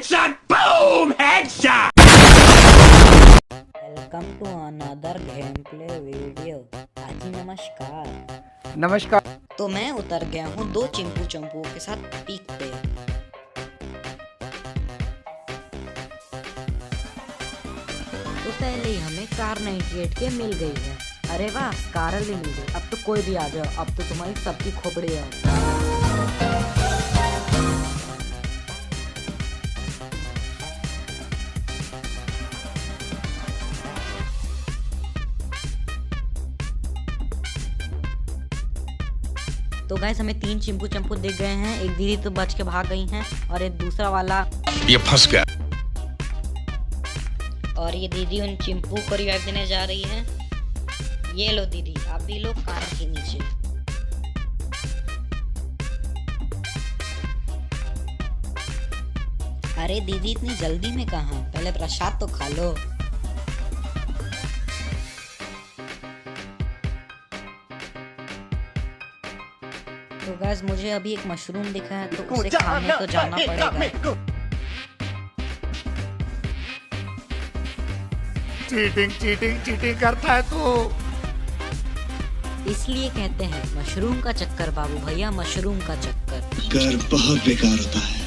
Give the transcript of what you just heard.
Headshot! Boom! Headshot! Welcome to another game play video. हाजी नमस्कार। नमस्कार। तो मैं उतर गया हूँ दो चिंपू चंपुओं के साथ पीक पे। तो पहले ही हमें कार 98 के मिल गई है। अरे वाह, कार भी मिल गई। अब तो कोई भी आ जाओ, अब तो तुम्हारी सबकी खोपड़ी है। तो गाइस हमें 3 चिंपू चंपू दिख गए हैं। एक दीदी तो बच के भाग गई हैं और एक दूसरा वाला ये फंस गया। और ये दीदी उन चिंपू को रिवाइव देने जा रही है। ये लो दीदी, आप भी लो कार के नीचे। अरे दीदी इतनी जल्दी में कहाँ, पहले प्रसाद तो खा लो। तो गाइस मुझे अभी एक मशरूम दिखा है, तो उसे खाने तो जाना पड़ेगा। चीटिंग करता है तू। इसलिए कहते हैं मशरूम का चक्कर बाबू भैया, मशरूम का चक्कर। कर बहुत बेकार होता है।